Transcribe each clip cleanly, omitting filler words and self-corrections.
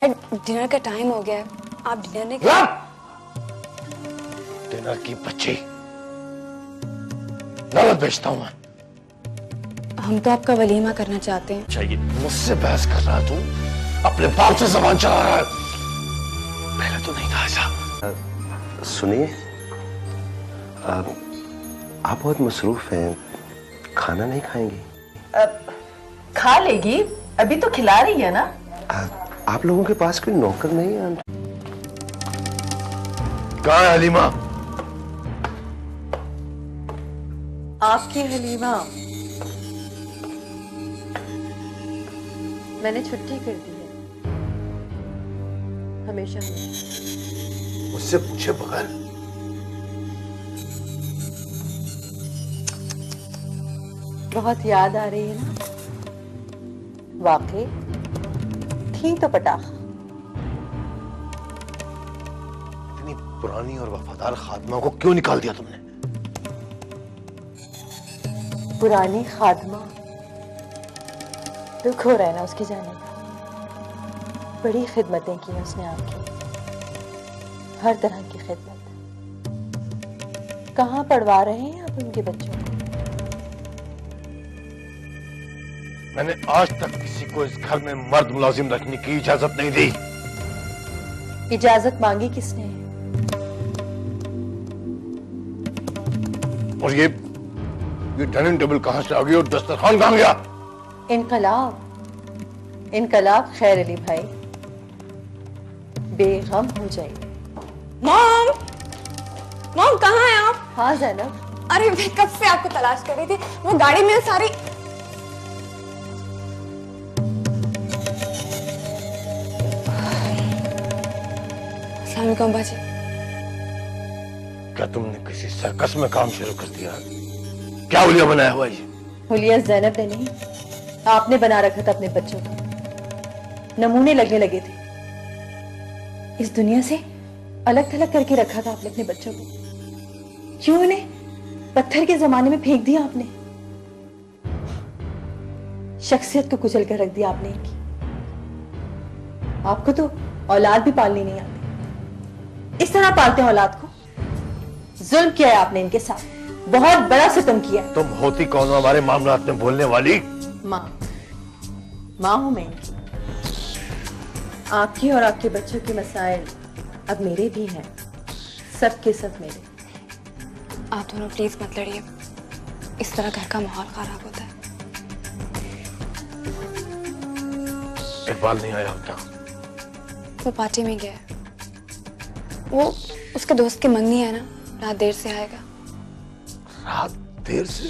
Dad dinner का time हो गया है, आप डिनर नहीं डिनर की बच्ची नौबत बेचता हूं मैं। हम तो आपका वलीमा करना चाहते हैं। चाहिए मुझसे बहस कर रहा तू? अपने बाप से जबान चला रहा है। पहले तो नहीं था ऐसा। सुनिए, आप बहुत मसरूफ हैं, खाना नहीं खाएंगी? खा लेगी, अभी तो खिला रही है ना। आप लोगों के पास कोई नौकर नहीं है? कहाँ है हलीमा? आपकी हलीमा मैंने छुट्टी कर दी है, हमेशा हमेशा। मुझसे पूछे बगैर बहुत याद आ रही है ना? वाकई थी तो पटाखा। इतनी पुरानी और वफादार खादमा को क्यों निकाल दिया तुमने? पुरानी खादमा, दुख हो रहा है ना उसके जाने का। बड़ी खिदमतें की उसने आपकी, हर तरह की खिदमत। कहाँ पढ़वा रहे हैं आप उनके बच्चों को? मैंने आज तक किसी को इस घर में मर्द मुलाजिम रखने की इजाजत नहीं दी। इजाजत मांगी किसने? और ये डाइनिंग टेबल कहां से आ गई और दस्तरखान कहां गया? इनकलाब, इनकलाब खैर अली भाई, बेगम हो जाएगी। मॉम, मॉम कहाँ हैं आप? हाँ ज़ैनब। अरे मैं कब से आपको तलाश कर रही थी, वो गाड़ी में सारी। अस्सलाम वालेकुम बाजी। क्या तुमने किसी सर्कस में काम शुरू कर दिया? क्या हुलिया बनाया हुआ ये? हुलिया ज़ैनब ने नहीं, आपने बना रखा था अपने बच्चों को। नमूने लगने लगे थे। इस दुनिया से अलग थलग करके रखा था आपने अपने बच्चों को। क्यों उन्हें पत्थर के जमाने में फेंक दिया आपने? शख्सियत को कुचल कर रख दिया आपने इनकी। आपको तो औलाद भी पालनी नहीं आती। इस तरह पालते हैं औलाद को? जुल्म किया है आपने इनके साथ, बहुत बड़ा सितम किया है। तुम होती कौन हो हमारे मामलात में बोलने वाली? माँ, माँ हूं मैं इनकी। आपकी और आपके बच्चों के मसाइल अब मेरे भी हैं, सब के सब मेरे। आप दोनों प्लीज मत लड़िए, इस तरह घर का माहौल खराब होता है। इकबाल नहीं आया होता? वो पार्टी में गया है। वो उसके दोस्त की मंगनी है ना, रात देर से आएगा। रात देर से?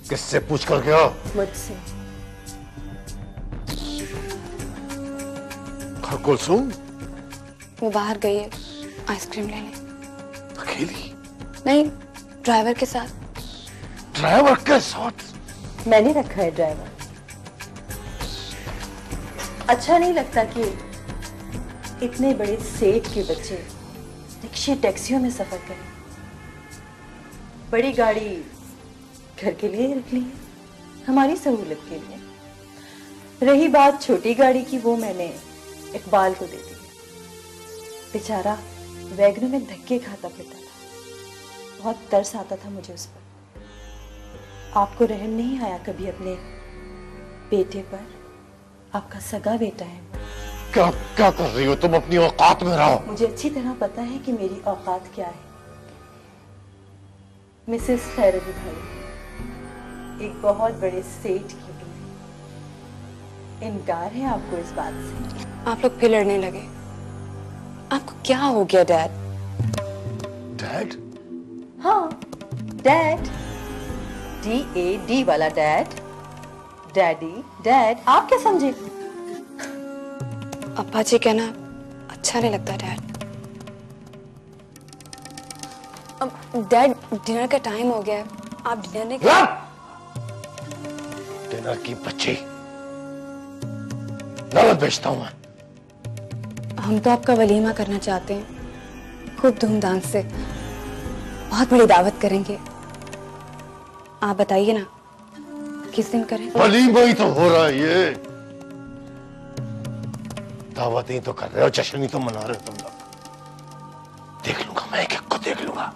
किससे पूछ कर गया? मुझसे। कुलसुम? वो बाहर गई है आइसक्रीम लेने। अकेली? नहीं, ड्राइवर के साथ। ड्राइवर के साथ? मैंने रखा है ड्राइवर। अच्छा नहीं लगता कि इतने बड़े सेठ के बच्चे रिक्शे टैक्सियों में सफर करें। बड़ी गाड़ी घर के लिए रख ली है, हमारी सहूलत के लिए। रही बात छोटी गाड़ी की, वो मैंने इकबाल को दे दी। बेचारा वैगनों में धक्के खाता फिरता था, बहुत तरस आता था मुझे उस पर। आपको रहम नहीं आया कभी अपने बेटे पर? आपका सगा बेटा है। क्या क्या कर रही हो तुम? अपनी औकात में रहो। मुझे अच्छी तरह पता है कि मेरी औकात क्या है। मिसेस खैर अली भाई, एक बहुत बड़े सेठ की बेटी। इनकार है आपको इस बात से? आप लोग फिर लड़ने लगे। आपको क्या हो गया डैड? डैड? हाँ, डैड। DAD वाला डैड, डैडी, डैड। आप क्या समझे? अब्बा जी कहना अच्छा नहीं लगता डैड। डैड डिनर का टाइम हो गया है, आप डिनर नहीं कर... डिनर की बच्ची नौबत बेचता हूं मैं। हम तो आपका वलीमा करना चाहते हैं, खूब धूमधाम से, बहुत बड़ी दावत करेंगे। आप बताइए ना किस दिन करें? वलीमा ही तो हो रहा है ये। दावत ही तो कर रहे हो, जश्न ही तो मना रहे हो तुम लोग। देख लूंगा मैं, एक एक को देख लूंगा।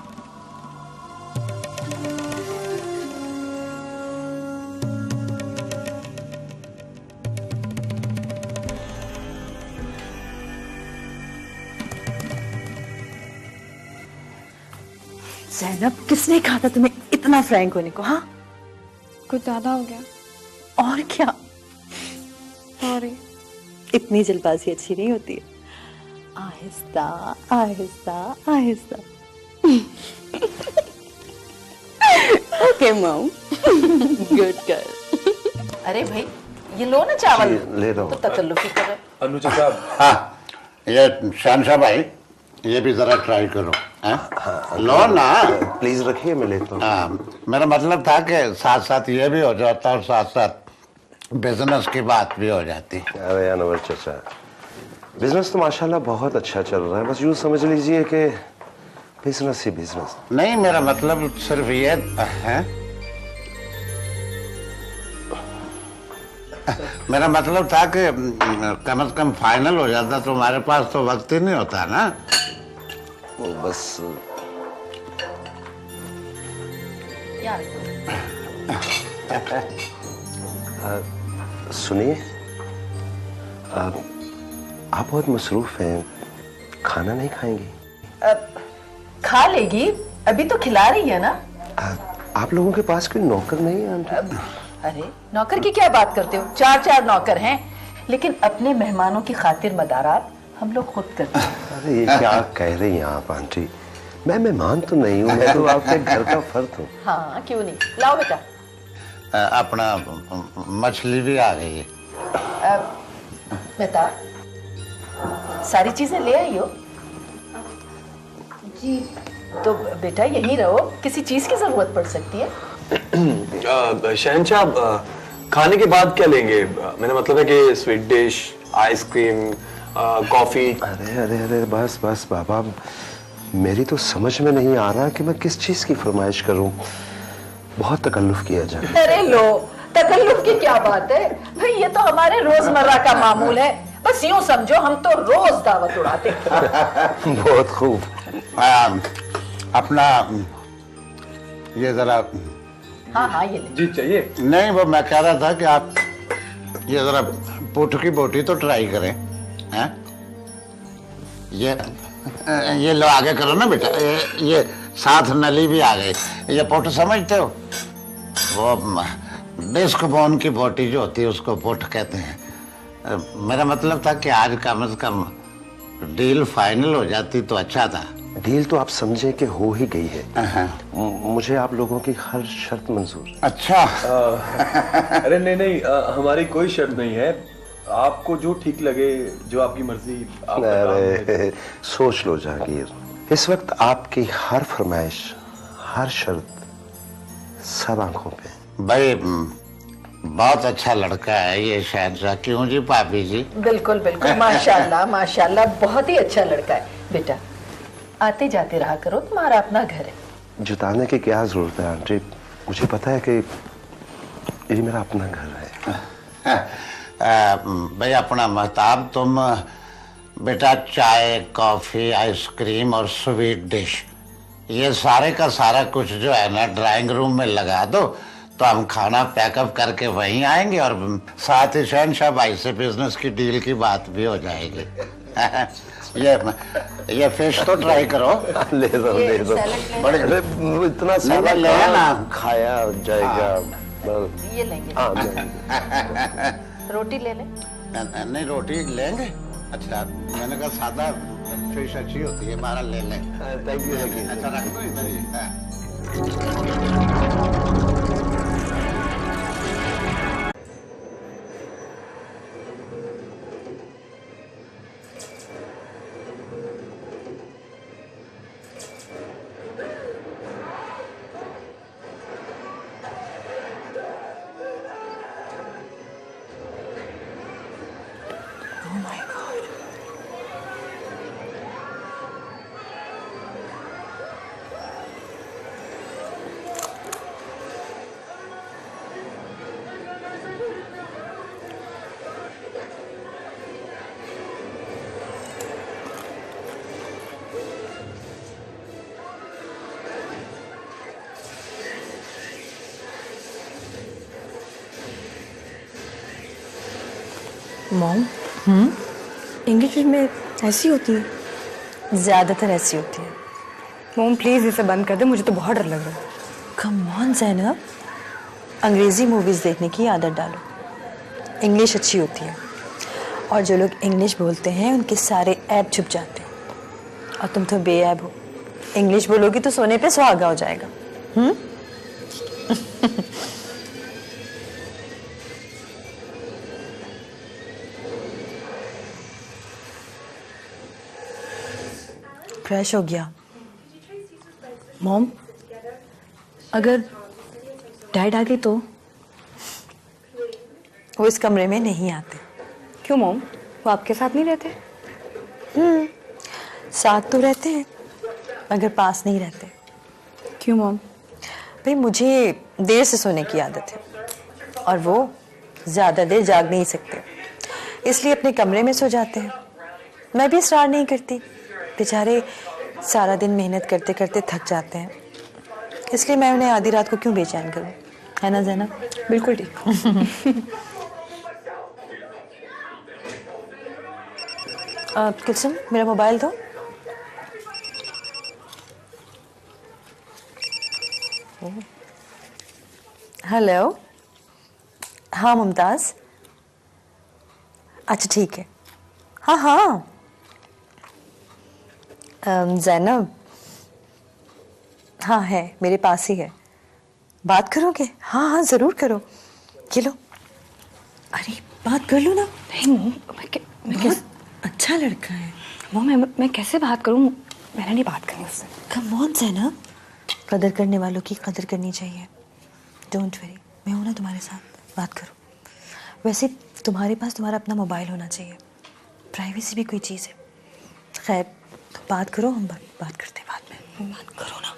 ज़ैनब, किसने कहा था तुम्हें इतना फ्रैंक होने को? हाँ, कुछ ज्यादा हो गया। और क्या? सॉरी। इतनी जल्दबाजी अच्छी नहीं होती है। Aahista Aahista Aahista. Okay mom. Good girl. अरे भाई, ये लो ना चावल। ले रहा हूँ। तो तकल्लुफी कर रहे। अनुजा साहब, हाँ, ये शहनशाह भाई, ये भी जरा ट्राई करो। लो ना। प्लीज रखिए, मैं लेता हूँ। हाँ, मेरा मतलब था कि साथ साथ ये भी हो जाता और साथ साथ बिजनेस की बात भी हो जाती। अरे अनवर चाचा, बिजनेस तो माशाल्लाह बहुत अच्छा चल रहा है, बस यूँ समझ लीजिए कि बिजनेस ही बिजनेस। नहीं, मेरा मतलब सिर्फ ये है, मेरा मतलब था कि कम से कम फाइनल हो जाता तो हमारे पास तो वक्त ही नहीं होता ना। वो बस सुनिए, आप बहुत मसरूफ हैं, खाना नहीं खाएंगी? खा लेगी, अभी तो खिला रही है ना। आप लोगों के पास कोई नौकर नहीं है आंटी? अरे नौकर की क्या बात करते हो, 4 नौकर हैं, लेकिन अपने मेहमानों की खातिर मदारात हम लोग खुद करते हैं। अरे ये क्या कह रही हैं आप आंटी? मैं मेहमान तो नहीं हूँ, मैं तो आपके घर का फर्द हूँ। हाँ, क्यों नहीं, लाओ बेटा। अपना मछली भी आ गई है। बेटा, सारी चीजें ले आई हो? जी। तो बेटा यहीं रहो, किसी चीज की जरूरत पड़ सकती है। शहनशाह, खाने के बाद क्या लेंगे? मेरा मतलब है कि स्वीट डिश, आइसक्रीम, कॉफी। अरे अरे अरे, बस बस बाबा, मेरी तो समझ में नहीं आ रहा कि मैं किस चीज की फरमाइश करूं। बहुत तकल्लुफ किया जाए। अरे लो, तकल्लुफ की क्या बात है भाई, ये तो हमारे रोजमर्रा का मामूल है। बस यूं समझो, हम तो रोज दावत उड़ाते हैं। बहुत खूब। अपना ये जरा। हाँ हाँ, ये ले। जी चाहिए? नहीं, वो मैं कह रहा था कि आप ये जरा पुट की बोटी तो ट्राई करें। हैं? ये लो, आगे करो ना बेटा। ये साथ नली भी आ गई। ये पुट समझते हो? वो डिस्क बोन की बोटी जो होती है उसको पुट कहते हैं। मेरा मतलब था कि आज कम से कम डील फाइनल हो जाती तो अच्छा था। डील तो आप समझे कि हो ही गई है। मुझे आप लोगों की हर शर्त मंजूर। अच्छा। अरे नहीं नहीं, हमारी कोई शर्त नहीं है। आपको जो ठीक लगे, जो आपकी मर्जी। अरे सोच लो जहांगीर, इस वक्त आपकी हर फरमाइश, हर शर्त सब आंखों पे। भाई बहुत अच्छा लड़का है ये शहनशाह। क्यों जी भाभी जी? बिल्कुल बिल्कुल, माशाल्लाह माशाल्लाह, बहुत ही अच्छा लड़का है। बेटा, आते जाते रहा करो, तुम्हारा अपना घर है। जुटाने की क्या जरूरत है आंटी, मुझे पता है कि ये मेरा अपना घर है। भाई अपना महताब, तुम बेटा चाय, कॉफी, आइसक्रीम और स्वीट डिश, ये सारे का सारा कुछ जो है ना ड्राइंग रूम में लगा दो, तो हम खाना पैकअप करके वहीं आएंगे और साथ ही शहनशाह भाई से बिजनेस की डील की बात भी हो जाएगी। ये फिश तो ट्राई करो। ले दो ले दो। बड़े इतना सारा ले ना खाया जाएगा। ये लेंगे। हाँ, रोटी ले ले। नहीं, रोटी लेंगे। अच्छा, मैंने कहा सादा फिश अच्छी होती है, 12 ले लें। Thank you. अच्छा, रख दो इधर ही। मॉम, इंग्लिश में ऐसी होती है? ज्यादातर ऐसी होती है। मोम प्लीज इसे बंद कर दे, मुझे तो बहुत डर लग रहा है। कम ऑन ज़ैनब, अंग्रेजी मूवीज देखने की आदत डालो। इंग्लिश अच्छी होती है और जो लोग इंग्लिश बोलते हैं उनके सारे ऐब छुप जाते हैं और तुम तो बेऐब हो। इंग्लिश बोलोगी तो सोने पे सुहागा हो जाएगा। फ्रेश हो गया। मॉम, अगर डैड आ गए तो? वो इस कमरे में नहीं आते। क्यों मॉम, वो आपके साथ नहीं रहते? साथ तो रहते हैं मगर पास नहीं रहते। क्यों मॉम? भाई मुझे देर से सोने की आदत है और वो ज़्यादा देर जाग नहीं सकते, इसलिए अपने कमरे में सो जाते हैं। मैं भी इसरार नहीं करती, बेचारे सारा दिन मेहनत करते करते थक जाते हैं, इसलिए मैं उन्हें आधी रात को क्यों बेचैन करूं, है ना ज़ैनब? बिल्कुल ठीक। कुलसुम, मेरा मोबाइल दो। हेलो, हाँ मुमताज़, अच्छा ठीक है। हाँ हाँ ज़ैनब, हाँ है, मेरे पास ही है। बात करोगे? हाँ हाँ ज़रूर करो। ये लो। अरे बात कर लो ना। नहीं मॉम, बहुत अच्छा लड़का है। मॉम मैं कैसे बात करूं? मैंने नहीं बात करनी उससे। कम ऑन ज़ैनब, कदर करने वालों की कदर करनी चाहिए। डोंट वरी, मैं हूं ना तुम्हारे साथ, बात करो। वैसे तुम्हारे पास तुम्हारा अपना मोबाइल होना चाहिए, प्राइवेसी भी कोई चीज़ है। खैर तो बात करो, हम बात करते हैं बाद में। बात करो ना।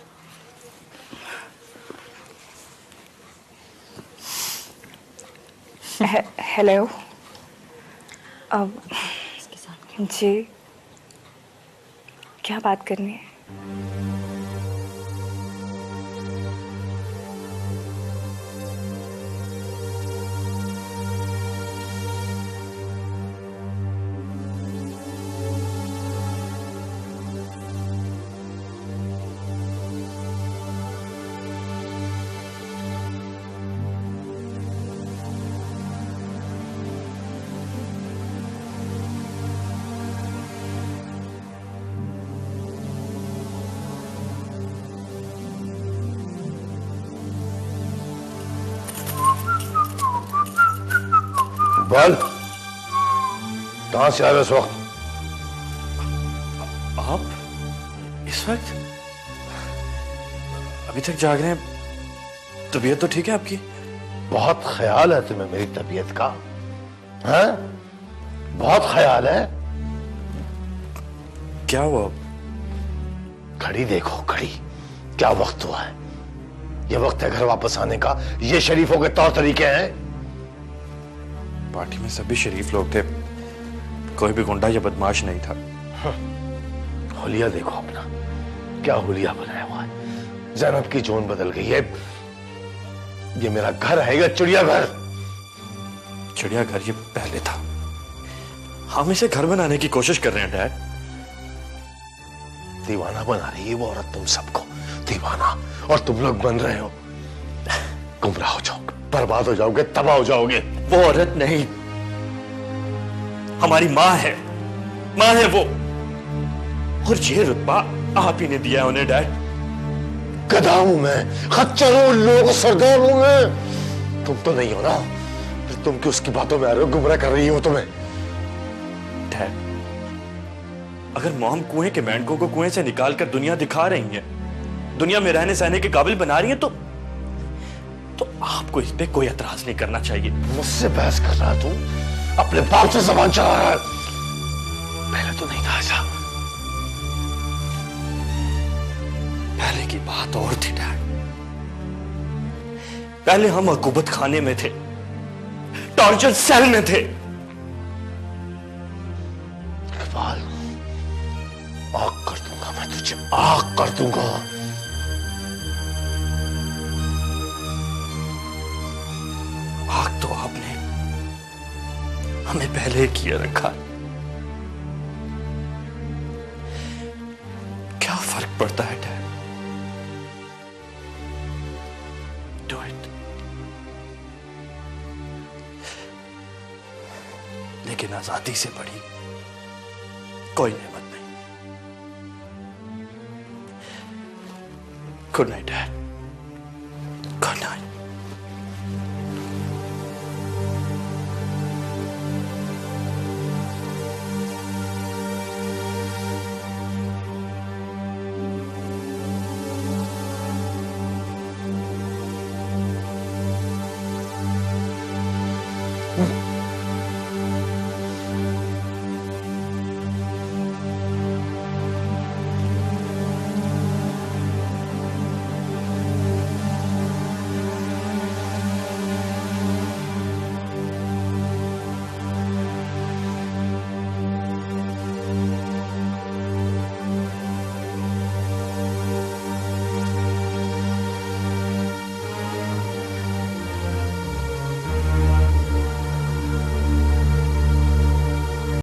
हेलो। अब जी, क्या बात करनी है? इकबाल, कहां से आ रहे इस वक्त? आप इस वक्त अभी तक जाग रहे हैं? तबीयत तो ठीक है आपकी? बहुत ख्याल है तुम्हें मेरी तबीयत का, हैं? बहुत ख्याल है। क्या हुआ? घड़ी देखो, घड़ी, क्या वक्त हुआ है? ये वक्त है घर वापस आने का। ये शरीफों के तौर तरीके हैं। पार्टी में सभी शरीफ लोग थे, कोई भी गुंडा या बदमाश नहीं था। हुलिया देखो अपना, क्या हुलिया बनाया हुआ है। ज़ैनब की जोन बदल गई है। ये मेरा घर है या चिड़ियाघर? चिड़ियाघर ये पहले था, हम इसे घर बनाने की कोशिश कर रहे हैं डैड। दीवाना बना रही है वो औरत तुम सबको, दीवाना, और तुम लोग बन रहे हो। गुमराह हो जाओगे, बर्बाद हो जाओगे, तबाह हो जाओगे। वो औरत नहीं, हमारी माँ है, माँ है वो। और ये रुतबा आप ही ने दिया उन्हें डैड। गधा हूं मैं, खच्चर हूं, लोगों सरदार हूं मैं। तुम तो नहीं हो ना, फिर तुम क्यों उसकी बातों में आ रहे हो? गुमराह कर रही हो तुम्हें। डैड, अगर मॉम कुएं के मेंढकों को कुएं से निकालकर दुनिया दिखा रही है, दुनिया में रहने सहने के काबिल बना रही है, तो आपको इस पे कोई एतराज नहीं करना चाहिए। मुझसे बहस कर रहा है तू? अपने बाप से जबान चला रहा है। पहले तो नहीं था ऐसा। पहले की बात और थी डैड। पहले हम अकूबत खाने में थे, टॉर्चर सेल में थे। इकबाल, आग कर दूंगा मैं तुझे, आग कर दूंगा। आग तो आपने हमें पहले किए रखा। क्या फर्क पड़ता है डैड? Do it. लेकिन आजादी से बड़ी कोई नेमत नहीं। Good night dad.